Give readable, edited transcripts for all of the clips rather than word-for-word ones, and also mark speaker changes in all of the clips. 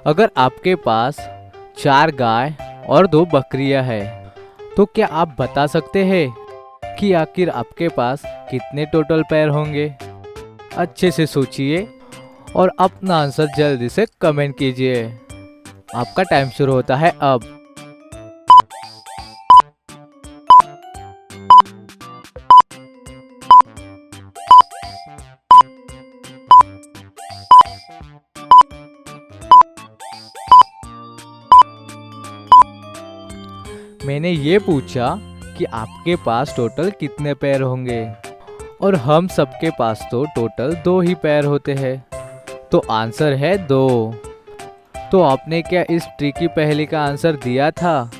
Speaker 1: अगर आपके पास 4 गाय और 2 बकरियां हैं, तो क्या आप बता सकते हैं कि आखिर आपके पास कितने टोटल पैर होंगे? अच्छे से सोचिए और अपना आंसर जल्दी से कमेंट कीजिए। आपका टाइम शुरू होता है अब। मैंने ये पूछा कि आपके पास टोटल कितने पैर होंगे, और हम सबके पास तो टोटल 2 ही पैर होते हैं, तो आंसर है 2। तो आपने क्या इस ट्रिकी पहेली का आंसर दिया था?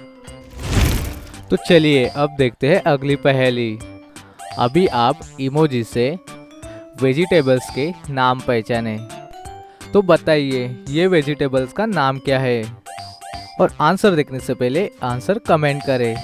Speaker 1: तो चलिए अब देखते हैं अगली पहेली। अभी आप इमोजी से वेजिटेबल्स के नाम पहचाने, तो बताइए ये वेजिटेबल्स का नाम क्या है? और आंसर देखने से पहले आंसर कमेंट करें।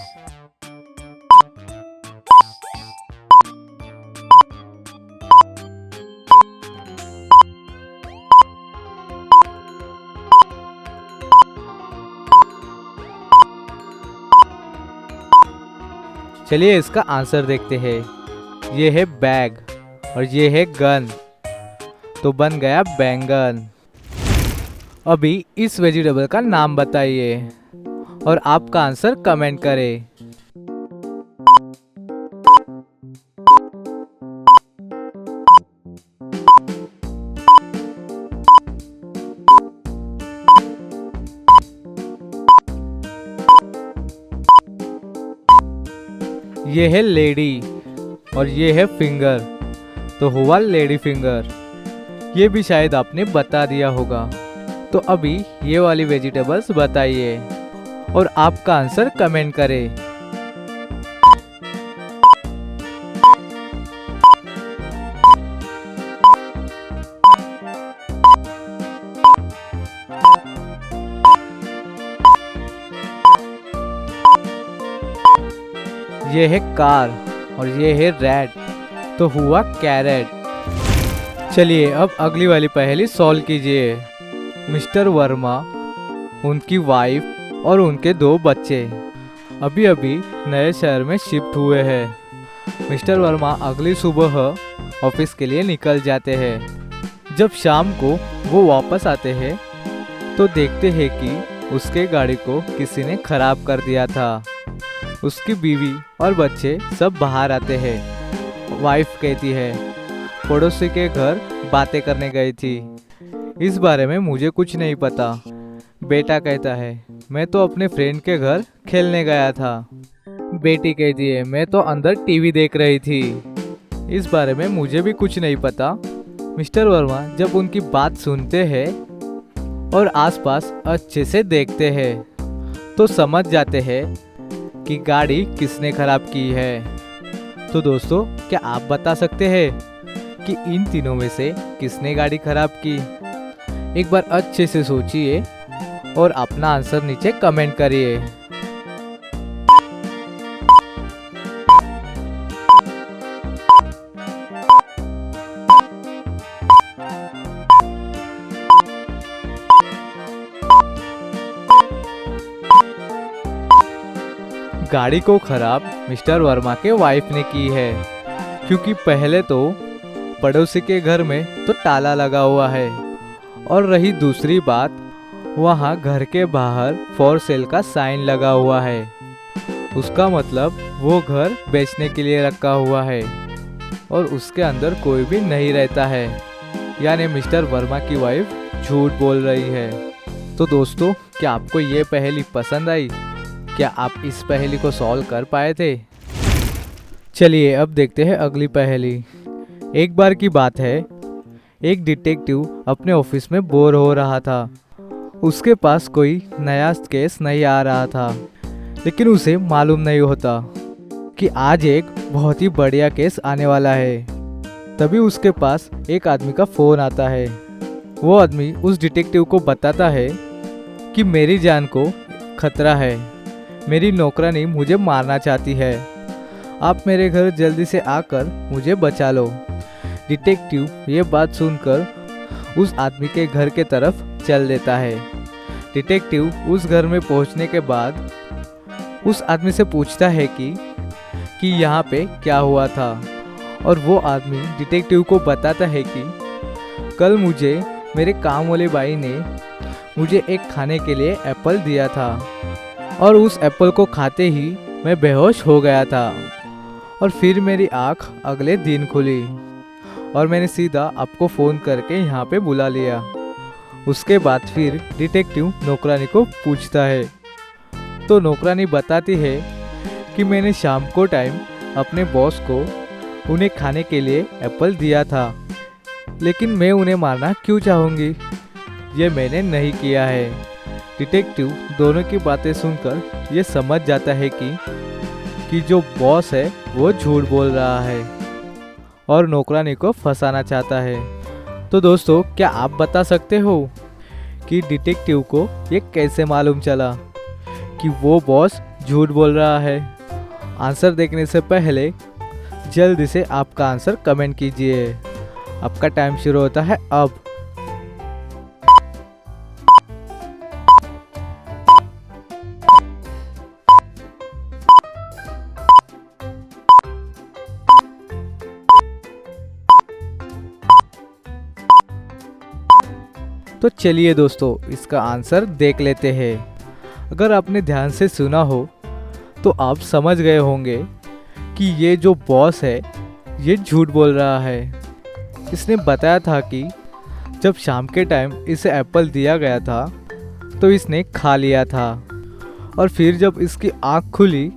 Speaker 1: चलिए इसका आंसर देखते हैं। ये है बैग और ये है गन, तो बन गया बैंगन। अभी इस वेजिटेबल का नाम बताइए और आपका आंसर कमेंट करें। ये है लेडी और ये है फिंगर, तो हुआ लेडी फिंगर। ये भी शायद आपने बता दिया होगा। तो अभी ये वाली वेजिटेबल्स बताइए और आपका आंसर कमेंट करें। ये है कार और ये है रेड, तो हुआ कैरेट। चलिए अब अगली वाली पहेली सॉल्व कीजिए। मिस्टर वर्मा, उनकी वाइफ और उनके 2 बच्चे अभी अभी नए शहर में शिफ्ट हुए हैं। मिस्टर वर्मा अगली सुबह ऑफिस के लिए निकल जाते हैं। जब शाम को वो वापस आते हैं तो देखते हैं कि उसके गाड़ी को किसी ने खराब कर दिया था। उसकी बीवी और बच्चे सब बाहर आते हैं। वाइफ कहती है, पड़ोसी के घर बातें करने गई थी, इस बारे में मुझे कुछ नहीं पता। बेटा कहता है, मैं तो अपने फ्रेंड के घर खेलने गया था। बेटी कहती है, मैं तो अंदर टीवी देख रही थी, इस बारे में मुझे भी कुछ नहीं पता। मिस्टर वर्मा जब उनकी बात सुनते हैं और आसपास अच्छे से देखते हैं तो समझ जाते हैं कि गाड़ी किसने खराब की है। तो दोस्तों, क्या आप बता सकते हैं कि इन तीनों में से किसने गाड़ी खराब की? एक बार अच्छे से सोचिए और अपना आंसर नीचे कमेंट करिए। गाड़ी को खराब मिस्टर वर्मा के वाइफ ने की है, क्योंकि पहले तो पड़ोसी के घर में तो ताला लगा हुआ है, और रही दूसरी बात, वहाँ घर के बाहर फॉर सेल का साइन लगा हुआ है। उसका मतलब वो घर बेचने के लिए रखा हुआ है और उसके अंदर कोई भी नहीं रहता है, यानी मिस्टर वर्मा की वाइफ झूठ बोल रही है। तो दोस्तों, क्या आपको ये पहेली पसंद आई? क्या आप इस पहेली को सॉल्व कर पाए थे? चलिए अब देखते हैं अगली पहेली। एक बार की बात है, एक डिटेक्टिव अपने ऑफिस में बोर हो रहा था। उसके पास कोई नया केस नहीं आ रहा था, लेकिन उसे मालूम नहीं होता कि आज एक बहुत ही बढ़िया केस आने वाला है। तभी उसके पास एक आदमी का फ़ोन आता है। वो आदमी उस डिटेक्टिव को बताता है कि मेरी जान को खतरा है, मेरी नौकरानी मुझे मारना चाहती है, आप मेरे घर जल्दी से आकर मुझे बचा लो। डिटेक्टिव ये बात सुनकर उस आदमी के घर के तरफ चल देता है। डिटेक्टिव उस घर में पहुंचने के बाद उस आदमी से पूछता है कि यहाँ पे क्या हुआ था, और वो आदमी डिटेक्टिव को बताता है कि कल मुझे मेरे काम वाले भाई ने मुझे एक खाने के लिए एप्पल दिया था और उस एप्पल को खाते ही मैं बेहोश हो गया था और फिर मेरी आँख अगले दिन खुली और मैंने सीधा आपको फ़ोन करके यहाँ पे बुला लिया। उसके बाद फिर डिटेक्टिव नौकरानी को पूछता है तो नौकरानी बताती है कि मैंने शाम को टाइम अपने बॉस को उन्हें खाने के लिए एप्पल दिया था, लेकिन मैं उन्हें मारना क्यों चाहूँगी, ये मैंने नहीं किया है। डिटेक्टिव दोनों की बातें सुनकर ये समझ जाता है कि जो बॉस है वो झूठ बोल रहा है और नौकरानी को फंसाना चाहता है। तो दोस्तों, क्या आप बता सकते हो कि डिटेक्टिव को ये कैसे मालूम चला कि वो बॉस झूठ बोल रहा है? आंसर देखने से पहले जल्दी से आपका आंसर कमेंट कीजिए। आपका टाइम शुरू होता है अब। तो चलिए दोस्तों, इसका आंसर देख लेते हैं। अगर आपने ध्यान से सुना हो तो आप समझ गए होंगे कि ये जो बॉस है ये झूठ बोल रहा है। इसने बताया था कि जब शाम के टाइम इसे एप्पल दिया गया था तो इसने खा लिया था और फिर जब इसकी आँख खुली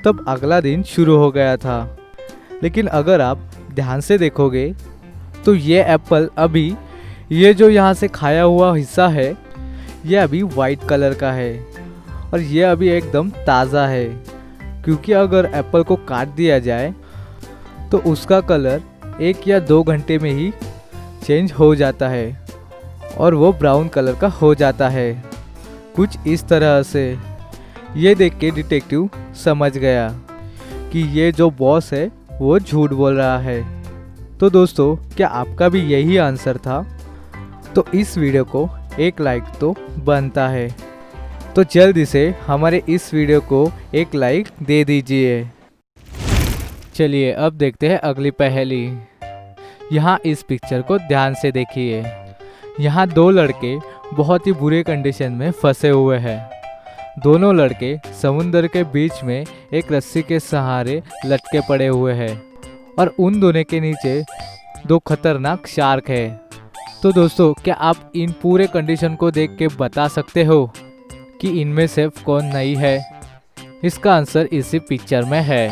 Speaker 1: तब अगला दिन शुरू हो गया था। लेकिन अगर आप ध्यान से देखोगे तो ये एप्पल अभी, ये जो यहाँ से खाया हुआ हिस्सा है ये अभी वाइट कलर का है और ये अभी एकदम ताज़ा है, क्योंकि अगर एप्पल को काट दिया जाए तो उसका कलर 1 या 2 घंटे में ही चेंज हो जाता है और वो ब्राउन कलर का हो जाता है, कुछ इस तरह से। ये देख के डिटेक्टिव समझ गया कि ये जो बॉस है वो झूठ बोल रहा है। तो दोस्तों, क्या आपका भी यही आंसर था? तो इस वीडियो को एक लाइक तो बनता है, तो जल्दी से हमारे इस वीडियो को एक लाइक दे दीजिए। चलिए अब देखते हैं अगली पहेली। यहाँ इस पिक्चर को ध्यान से देखिए। यहाँ 2 लड़के बहुत ही बुरे कंडीशन में फंसे हुए हैं। दोनों लड़के समुद्र के बीच में एक रस्सी के सहारे लटके पड़े हुए हैं और उन दोनों के नीचे 2 खतरनाक शार्क है। तो दोस्तों, क्या आप इन पूरे कंडीशन को देख के बता सकते हो कि इनमें से कौन नहीं है? इसका आंसर इसी पिक्चर में है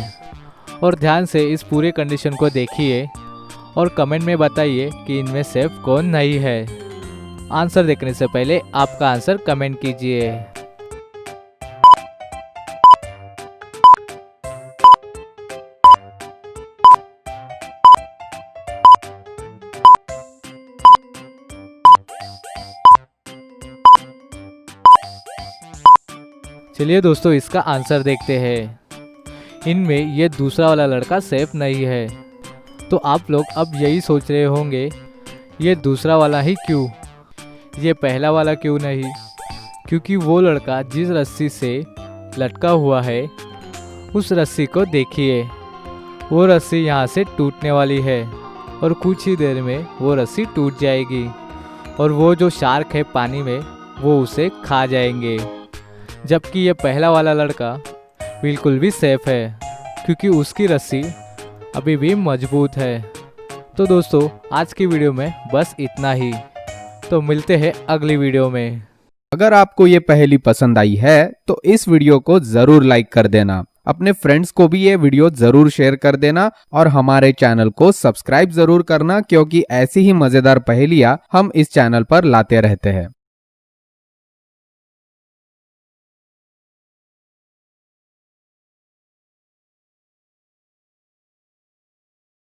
Speaker 1: और ध्यान से इस पूरे कंडीशन को देखिए और कमेंट में बताइए कि इनमें से कौन नहीं है। आंसर देखने से पहले आपका आंसर कमेंट कीजिए। चलिए दोस्तों, इसका आंसर देखते हैं। इनमें ये दूसरा वाला लड़का सेफ नहीं है। तो आप लोग अब यही सोच रहे होंगे ये दूसरा वाला ही क्यों, ये पहला वाला क्यों नहीं? क्योंकि वो लड़का जिस रस्सी से लटका हुआ है उस रस्सी को देखिए, वो रस्सी यहाँ से टूटने वाली है और कुछ ही देर में वो रस्सी टूट जाएगी और वो जो शार्क है पानी में वो उसे खा जाएंगे। जबकि ये पहला वाला लड़का बिल्कुल भी सेफ है क्योंकि उसकी रस्सी अभी भी मजबूत है। तो दोस्तों, आज की वीडियो में बस इतना ही। तो मिलते हैं अगली वीडियो में।
Speaker 2: अगर आपको ये पहेली पसंद आई है तो इस वीडियो को जरूर लाइक कर देना, अपने फ्रेंड्स को भी ये वीडियो जरूर शेयर कर देना और हमारे चैनल को सब्सक्राइब जरूर करना, क्योंकि ऐसी ही मजेदार पहेलियां हम इस चैनल पर लाते रहते हैं।